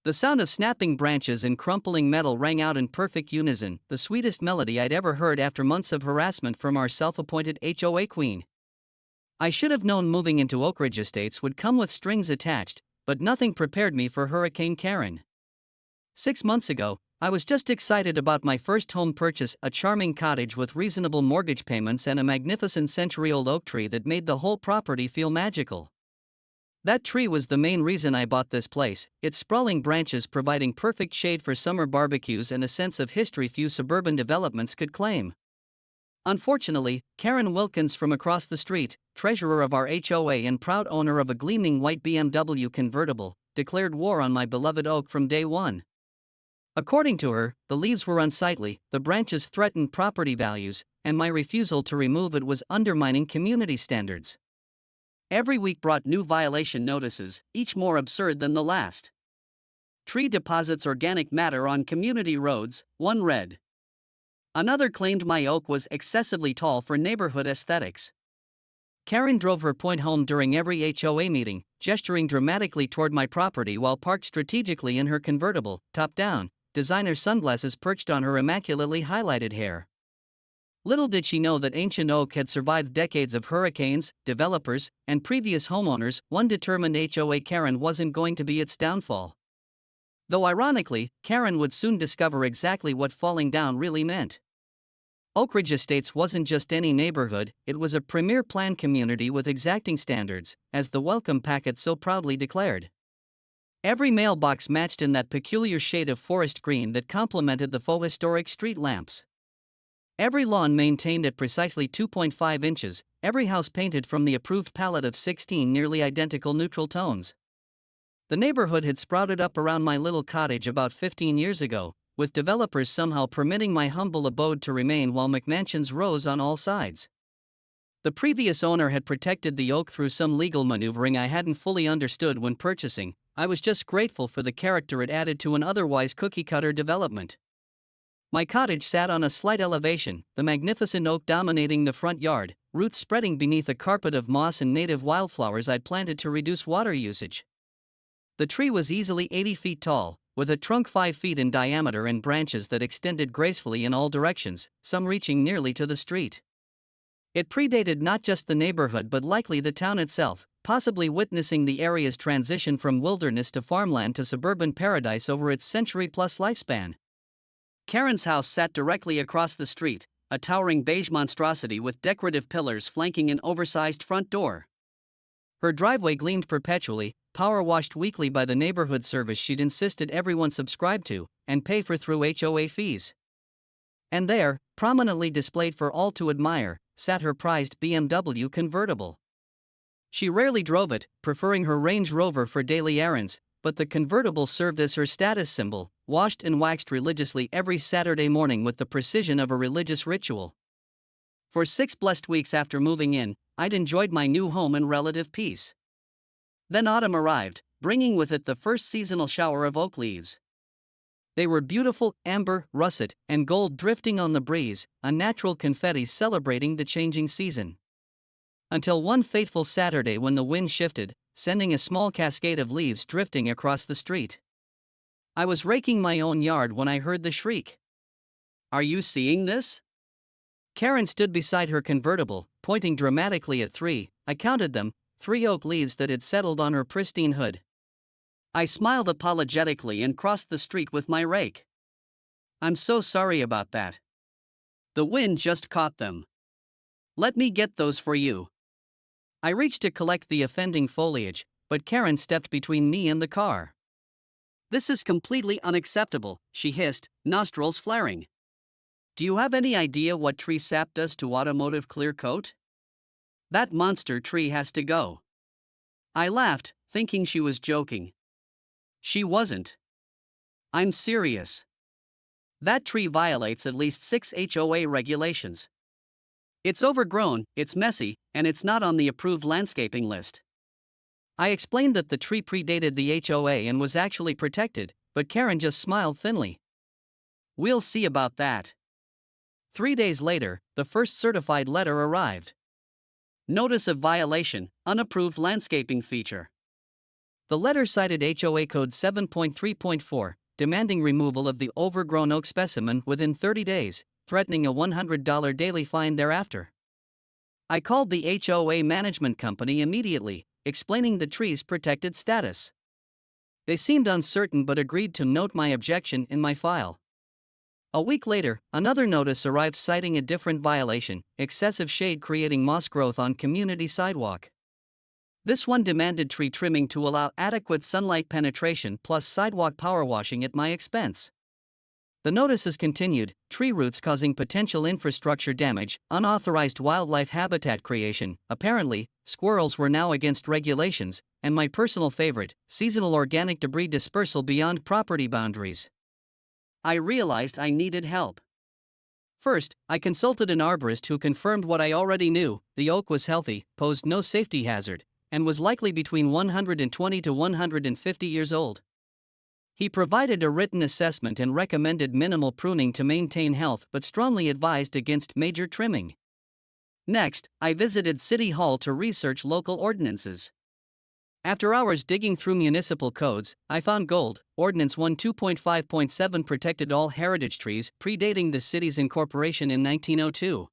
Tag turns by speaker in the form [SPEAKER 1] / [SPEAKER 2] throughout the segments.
[SPEAKER 1] The sound of snapping branches and crumpling metal rang out in perfect unison, the sweetest melody I'd ever heard after months of harassment from our self-appointed HOA queen. I should have known moving into Oak Ridge Estates would come with strings attached, but nothing prepared me for Hurricane Karen. 6 months ago, I was just excited about my first home purchase, a charming cottage with reasonable mortgage payments and a magnificent century-old oak tree that made the whole property feel magical. That tree was the main reason I bought this place, its sprawling branches providing perfect shade for summer barbecues and a sense of history few suburban developments could claim. Unfortunately, Karen Wilkins from across the street, treasurer of our HOA and proud owner of a gleaming white BMW convertible, declared war on my beloved oak from day one. According to her, the leaves were unsightly, the branches threatened property values, and my refusal to remove it was undermining community standards. Every week brought new violation notices, each more absurd than the last. Tree deposits organic matter on community roads, one read. Another claimed my oak was excessively tall for neighborhood aesthetics. Karen drove her point home during every HOA meeting, gesturing dramatically toward my property while parked strategically in her convertible, top-down, designer sunglasses perched on her immaculately highlighted hair. Little did she know that ancient oak had survived decades of hurricanes, developers, and previous homeowners. One determined HOA Karen wasn't going to be its downfall. Though ironically, Karen would soon discover exactly what falling down really meant. Oak Ridge Estates wasn't just any neighborhood, it was a premier planned community with exacting standards, as the welcome packet so proudly declared. Every mailbox matched in that peculiar shade of forest green that complemented the faux historic street lamps. Every lawn maintained at precisely 2.5 inches, every house painted from the approved palette of 16 nearly identical neutral tones. The neighborhood had sprouted up around my little cottage about 15 years ago, with developers somehow permitting my humble abode to remain while McMansions rose on all sides. The previous owner had protected the oak through some legal maneuvering I hadn't fully understood when purchasing. I was just grateful for the character it added to an otherwise cookie-cutter development. My cottage sat on a slight elevation, the magnificent oak dominating the front yard, roots spreading beneath a carpet of moss and native wildflowers I'd planted to reduce water usage. The tree was easily 80 feet tall, with a trunk 5 feet in diameter and branches that extended gracefully in all directions, some reaching nearly to the street. It predated not just the neighborhood but likely the town itself, possibly witnessing the area's transition from wilderness to farmland to suburban paradise over its century-plus lifespan. Karen's house sat directly across the street, a towering beige monstrosity with decorative pillars flanking an oversized front door. Her driveway gleamed perpetually, power-washed weekly by the neighborhood service she'd insisted everyone subscribe to, and pay for through HOA fees. And there, prominently displayed for all to admire, sat her prized BMW convertible. She rarely drove it, preferring her Range Rover for daily errands, but the convertible served as her status symbol, washed and waxed religiously every Saturday morning with the precision of a religious ritual. For 6 blessed weeks after moving in, I'd enjoyed my new home in relative peace. Then autumn arrived, bringing with it the first seasonal shower of oak leaves. They were beautiful, amber, russet, and gold drifting on the breeze, a natural confetti celebrating the changing season. Until one fateful Saturday when the wind shifted, sending a small cascade of leaves drifting across the street. I was raking my own yard when I heard the shriek. "Are you seeing this?" Karen stood beside her convertible, pointing dramatically at 3, I counted them, 3 oak leaves that had settled on her pristine hood. I smiled apologetically and crossed the street with my rake. "I'm so sorry about that. The wind just caught them. Let me get those for you." I reached to collect the offending foliage, but Karen stepped between me and the car. "This is completely unacceptable," she hissed, nostrils flaring. "Do you have any idea what tree sap does to automotive clear coat? That monster tree has to go." I laughed, thinking she was joking. She wasn't. "I'm serious. That tree violates at least 6 HOA regulations. It's overgrown, it's messy, and it's not on the approved landscaping list." I explained that the tree predated the HOA and was actually protected, but Karen just smiled thinly. "We'll see about that." 3 days later, the first certified letter arrived. Notice of violation, unapproved landscaping feature. The letter cited HOA Code 7.3.4, demanding removal of the overgrown oak specimen within 30 days, threatening a $100 daily fine thereafter. I called the HOA management company immediately, explaining the tree's protected status. They seemed uncertain but agreed to note my objection in my file. A week later, another notice arrived citing a different violation: excessive shade creating moss growth on community sidewalk. This one demanded tree trimming to allow adequate sunlight penetration plus sidewalk power washing at my expense. The notices continued: tree roots causing potential infrastructure damage, unauthorized wildlife habitat creation, apparently, squirrels were now against regulations, and my personal favorite, seasonal organic debris dispersal beyond property boundaries. I realized I needed help. First, I consulted an arborist who confirmed what I already knew: the oak was healthy, posed no safety hazard, and was likely between 120 to 150 years old. He provided a written assessment and recommended minimal pruning to maintain health but strongly advised against major trimming. Next, I visited City Hall to research local ordinances. After hours digging through municipal codes, I found gold. Ordinance 1 2.5.7 protected all heritage trees, predating the city's incorporation in 1902.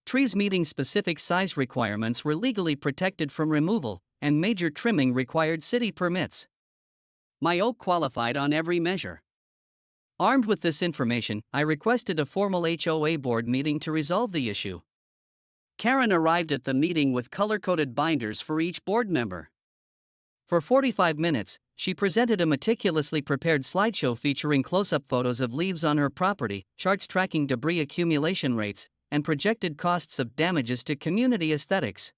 [SPEAKER 1] Trees meeting specific size requirements were legally protected from removal, and major trimming required city permits. My oak qualified on every measure. Armed with this information, I requested a formal HOA board meeting to resolve the issue. Karen arrived at the meeting with color-coded binders for each board member. For 45 minutes, she presented a meticulously prepared slideshow featuring close-up photos of leaves on her property, charts tracking debris accumulation rates, and projected costs of damages to community aesthetics.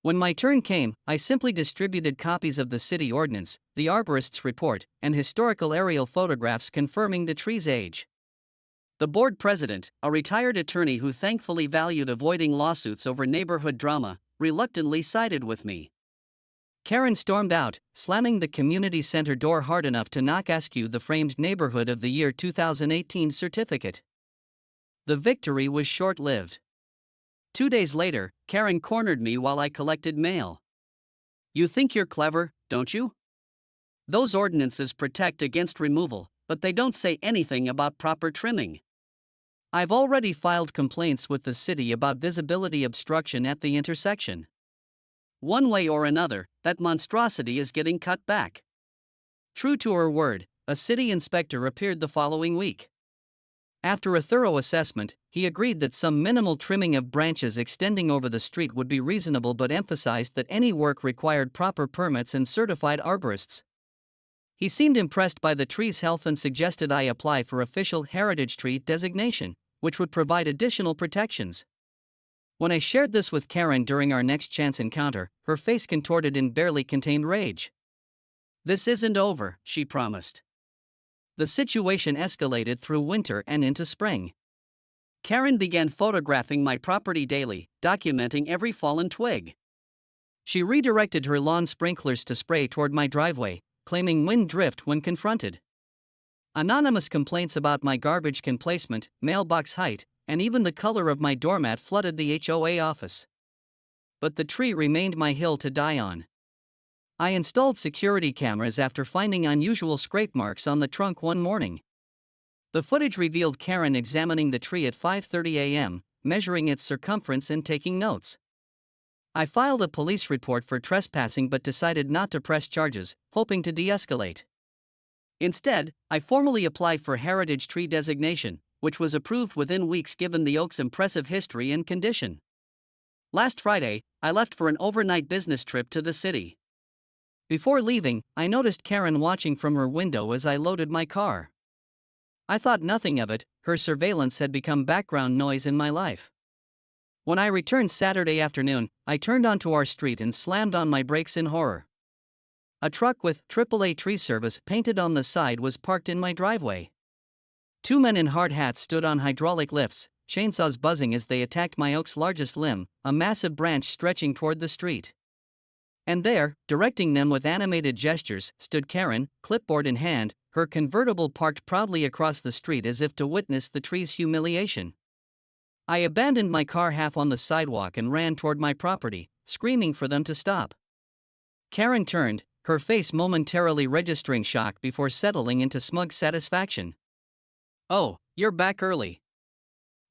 [SPEAKER 1] When my turn came, I simply distributed copies of the city ordinance, the arborist's report, and historical aerial photographs confirming the tree's age. The board president, a retired attorney who thankfully valued avoiding lawsuits over neighborhood drama, reluctantly sided with me. Karen stormed out, slamming the community center door hard enough to knock askew the framed Neighborhood of the Year 2018 certificate. The victory was short-lived. 2 days later, Karen cornered me while I collected mail. "You think you're clever, don't you? Those ordinances protect against removal, but they don't say anything about proper trimming. I've already filed complaints with the city about visibility obstruction at the intersection. One way or another, that monstrosity is getting cut back." True to her word, a city inspector appeared the following week. After a thorough assessment, he agreed that some minimal trimming of branches extending over the street would be reasonable but emphasized that any work required proper permits and certified arborists. He seemed impressed by the tree's health and suggested I apply for official heritage tree designation, which would provide additional protections. When I shared this with Karen during our next chance encounter, her face contorted in barely contained rage. "This isn't over," she promised. The situation escalated through winter and into spring. Karen began photographing my property daily, documenting every fallen twig. She redirected her lawn sprinklers to spray toward my driveway, claiming wind drift when confronted. Anonymous complaints about my garbage can placement, mailbox height, and even the color of my doormat flooded the HOA office. But the tree remained my hill to die on. I installed security cameras after finding unusual scrape marks on the trunk one morning. The footage revealed Karen examining the tree at 5:30 a.m., measuring its circumference and taking notes. I filed a police report for trespassing but decided not to press charges, hoping to de-escalate. Instead, I formally applied for heritage tree designation, which was approved within weeks given the oak's impressive history and condition. Last Friday, I left for an overnight business trip to the city. Before leaving, I noticed Karen watching from her window as I loaded my car. I thought nothing of it; her surveillance had become background noise in my life. When I returned Saturday afternoon, I turned onto our street and slammed on my brakes in horror. A truck with AAA tree service painted on the side was parked in my driveway. Two men in hard hats stood on hydraulic lifts, chainsaws buzzing as they attacked my oak's largest limb, a massive branch stretching toward the street. And there, directing them with animated gestures, stood Karen, clipboard in hand, her convertible parked proudly across the street as if to witness the tree's humiliation. I abandoned my car half on the sidewalk and ran toward my property, screaming for them to stop. Karen turned, her face momentarily registering shock before settling into smug satisfaction. "Oh, you're back early.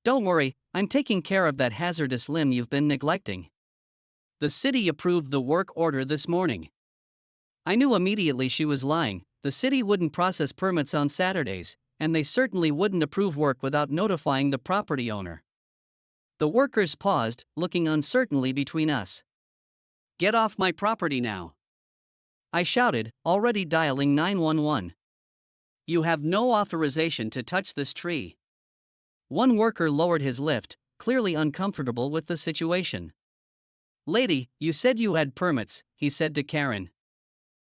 [SPEAKER 1] Don't worry, I'm taking care of that hazardous limb you've been neglecting. The city approved the work order this morning." I knew immediately she was lying. The city wouldn't process permits on Saturdays, and they certainly wouldn't approve work without notifying the property owner. The workers paused, looking uncertainly between us. "Get off my property now," I shouted, already dialing 911. "You have no authorization to touch this tree." One worker lowered his lift, clearly uncomfortable with the situation. "Lady, you said you had permits," he said to Karen.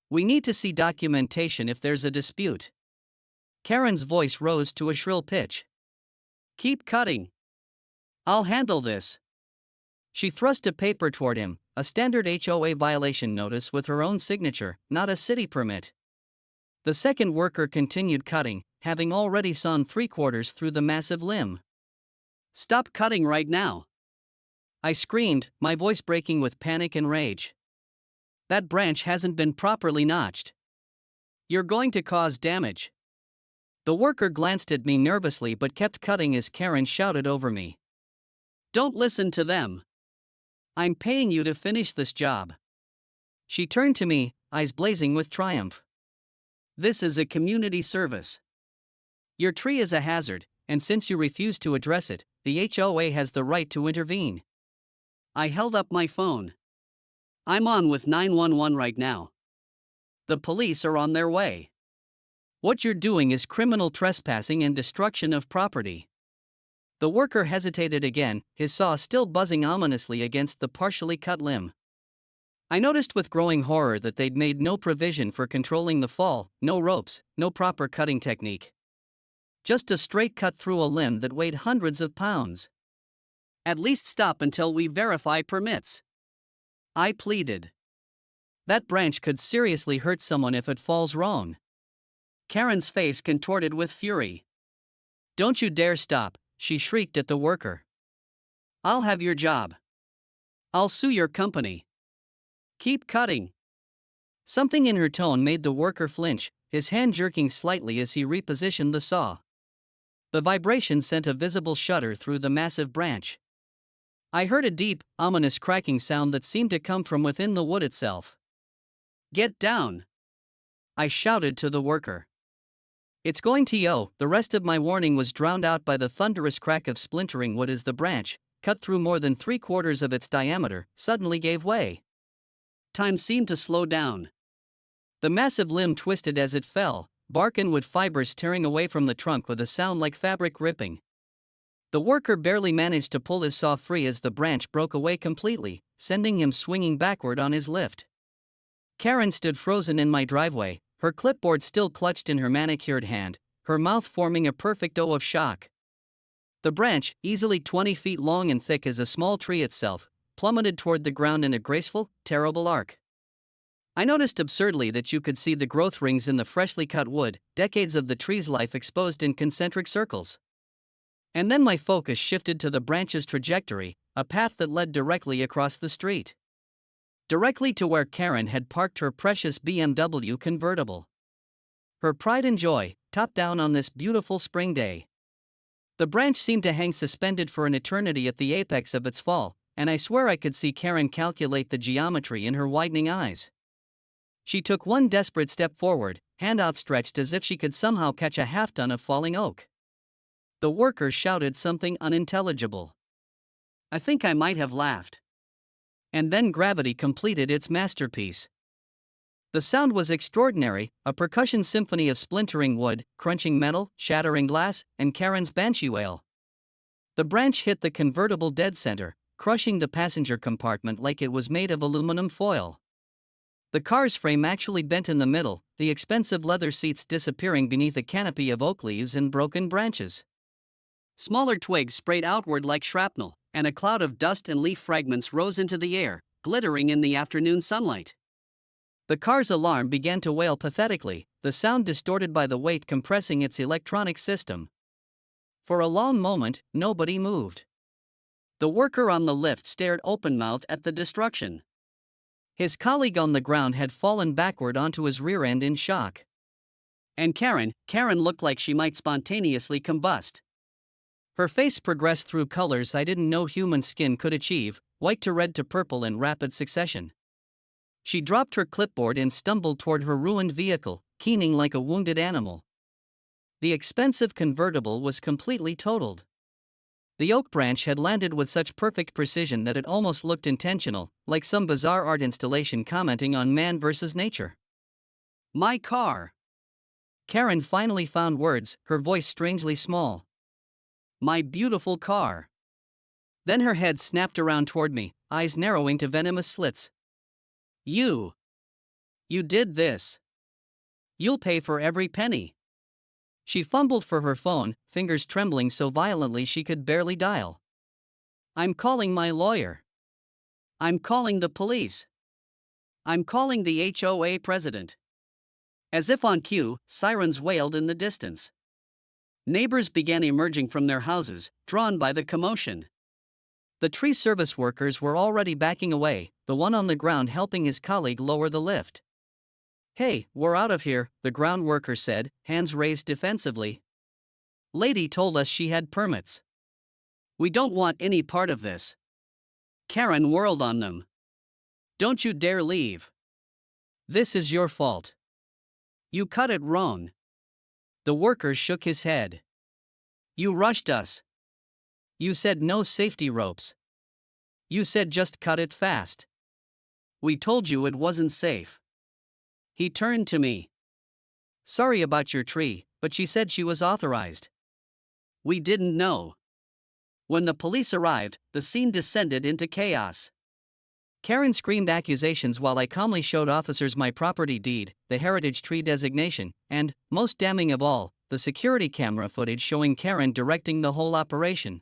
[SPEAKER 1] "We need to see documentation if there's a dispute." Karen's voice rose to a shrill pitch. "Keep cutting. I'll handle this." She thrust a paper toward him, a standard HOA violation notice with her own signature, not a city permit. The second worker continued cutting, having already sawn 3/4 through the massive limb. "Stop cutting right now," I screamed, my voice breaking with panic and rage. "That branch hasn't been properly notched. You're going to cause damage." The worker glanced at me nervously but kept cutting as Karen shouted over me. "Don't listen to them. I'm paying you to finish this job." She turned to me, eyes blazing with triumph. "This is a community service. Your tree is a hazard, and since you refuse to address it, the HOA has the right to intervene." I held up my phone. "I'm on with 911 right now. The police are on their way. What you're doing is criminal trespassing and destruction of property." The worker hesitated again, his saw still buzzing ominously against the partially cut limb. I noticed with growing horror that they'd made no provision for controlling the fall, no ropes, no proper cutting technique. Just a straight cut through a limb that weighed hundreds of pounds. "At least stop until we verify permits," I pleaded. "That branch could seriously hurt someone if it falls wrong." Karen's face contorted with fury. "Don't you dare stop," she shrieked at the worker. "I'll have your job. I'll sue your company. Keep cutting." Something in her tone made the worker flinch, his hand jerking slightly as he repositioned the saw. The vibration sent a visible shudder through the massive branch. I heard a deep, ominous cracking sound that seemed to come from within the wood itself. "Get down," I shouted to the worker. "It's going to yo." The rest of my warning was drowned out by the thunderous crack of splintering wood as the branch, cut through more than 3/4 of its diameter, suddenly gave way. Time seemed to slow down. The massive limb twisted as it fell, bark and wood fibers tearing away from the trunk with a sound like fabric ripping. The worker barely managed to pull his saw free as the branch broke away completely, sending him swinging backward on his lift. Karen stood frozen in my driveway, her clipboard still clutched in her manicured hand, her mouth forming a perfect O of shock. The branch, easily 20 feet long and thick as a small tree itself, plummeted toward the ground in a graceful, terrible arc. I noticed absurdly that you could see the growth rings in the freshly cut wood, decades of the tree's life exposed in concentric circles. And then my focus shifted to the branch's trajectory, a path that led directly across the street. Directly to where Karen had parked her precious BMW convertible. Her pride and joy, top down on this beautiful spring day. The branch seemed to hang suspended for an eternity at the apex of its fall, and I swear I could see Karen calculate the geometry in her widening eyes. She took one desperate step forward, hand outstretched as if she could somehow catch a half-ton of falling oak. The worker shouted something unintelligible. I think I might have laughed. And then gravity completed its masterpiece. The sound was extraordinary, a percussion symphony of splintering wood, crunching metal, shattering glass, and Karen's banshee wail. The branch hit the convertible dead center, crushing the passenger compartment like it was made of aluminum foil. The car's frame actually bent in the middle, the expensive leather seats disappearing beneath a canopy of oak leaves and broken branches. Smaller twigs sprayed outward like shrapnel, and a cloud of dust and leaf fragments rose into the air, glittering in the afternoon sunlight. The car's alarm began to wail pathetically, the sound distorted by the weight compressing its electronic system. For a long moment, nobody moved. The worker on the lift stared open-mouthed at the destruction. His colleague on the ground had fallen backward onto his rear end in shock. And Karen looked like she might spontaneously combust. Her face progressed through colors I didn't know human skin could achieve, white to red to purple in rapid succession. She dropped her clipboard and stumbled toward her ruined vehicle, keening like a wounded animal. The expensive convertible was completely totaled. The oak branch had landed with such perfect precision that it almost looked intentional, like some bizarre art installation commenting on man versus nature. My car. Karen finally found words, her voice strangely small. My beautiful car. Then her head snapped around toward me, eyes narrowing to venomous slits. You did this. You'll pay for every penny. She fumbled for her phone, fingers trembling so violently she could barely dial. I'm calling my lawyer. I'm calling the police. I'm calling the HOA president. As if on cue, sirens wailed in the distance. Neighbors began emerging from their houses, drawn by the commotion. The tree service workers were already backing away, the one on the ground helping his colleague lower the lift. Hey, we're out of here, the ground worker said, hands raised defensively. Lady told us she had permits. We don't want any part of this. Karen whirled on them. Don't you dare leave. This is your fault. You cut it wrong. The worker shook his head. You rushed us. You said no safety ropes. You said just cut it fast. We told you it wasn't safe. He turned to me. Sorry about your tree, but she said she was authorized. We didn't know. When the police arrived, the scene descended into chaos. Karen screamed accusations while I calmly showed officers my property deed, the heritage tree designation, and, most damning of all, the security camera footage showing Karen directing the whole operation.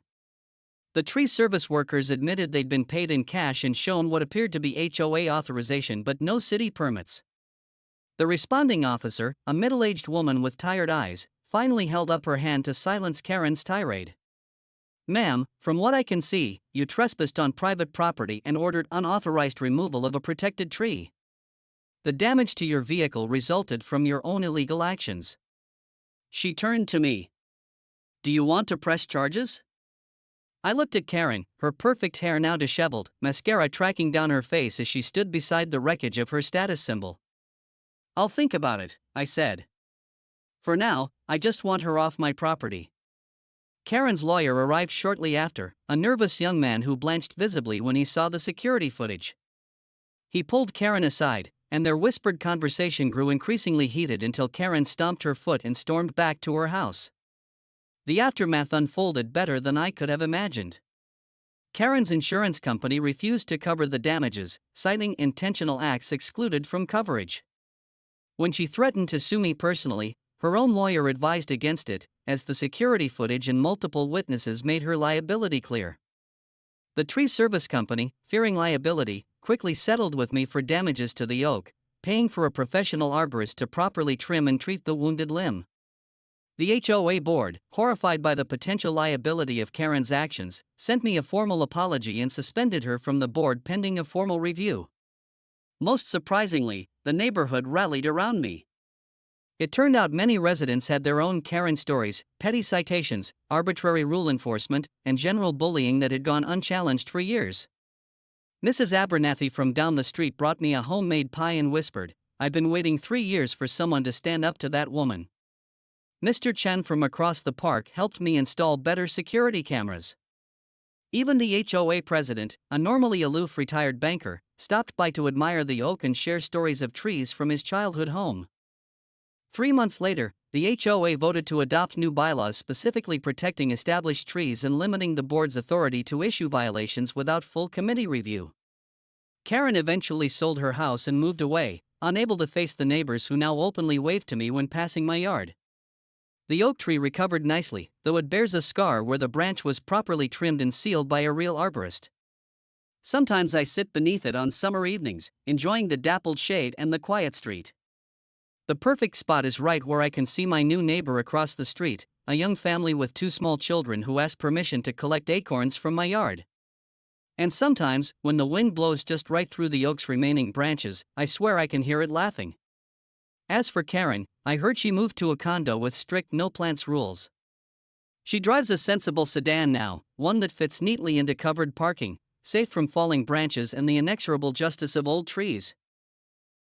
[SPEAKER 1] The tree service workers admitted they'd been paid in cash and shown what appeared to be HOA authorization but no city permits. The responding officer, a middle-aged woman with tired eyes, finally held up her hand to silence Karen's tirade. Ma'am, from what I can see, you trespassed on private property and ordered unauthorized removal of a protected tree. The damage to your vehicle resulted from your own illegal actions. She turned to me. Do you want to press charges? I looked at Karen, her perfect hair now disheveled, mascara tracking down her face as she stood beside the wreckage of her status symbol. I'll think about it, I said. For now, I just want her off my property. Karen's lawyer arrived shortly after, a nervous young man who blanched visibly when he saw the security footage. He pulled Karen aside, and their whispered conversation grew increasingly heated until Karen stomped her foot and stormed back to her house. The aftermath unfolded better than I could have imagined. Karen's insurance company refused to cover the damages, citing intentional acts excluded from coverage. When she threatened to sue me personally, her own lawyer advised against it, as the security footage and multiple witnesses made her liability clear. The tree service company, fearing liability, quickly settled with me for damages to the oak, paying for a professional arborist to properly trim and treat the wounded limb. The HOA board, horrified by the potential liability of Karen's actions, sent me a formal apology and suspended her from the board pending a formal review. Most surprisingly, the neighborhood rallied around me. It turned out many residents had their own Karen stories, petty citations, arbitrary rule enforcement, and general bullying that had gone unchallenged for years. Mrs. Abernathy from down the street brought me a homemade pie and whispered, I've been waiting 3 years for someone to stand up to that woman. Mr. Chen from across the park helped me install better security cameras. Even the HOA president, a normally aloof retired banker, stopped by to admire the oak and share stories of trees from his childhood home. 3 months later, the HOA voted to adopt new bylaws specifically protecting established trees and limiting the board's authority to issue violations without full committee review. Karen eventually sold her house and moved away, unable to face the neighbors who now openly waved to me when passing my yard. The oak tree recovered nicely, though it bears a scar where the branch was properly trimmed and sealed by a real arborist. Sometimes I sit beneath it on summer evenings, enjoying the dappled shade and the quiet street. The perfect spot is right where I can see my new neighbor across the street, a young family with 2 small children who ask permission to collect acorns from my yard. And sometimes, when the wind blows just right through the oak's remaining branches, I swear I can hear it laughing. As for Karen, I heard she moved to a condo with strict no plants rules. She drives a sensible sedan now, one that fits neatly into covered parking, safe from falling branches and the inexorable justice of old trees.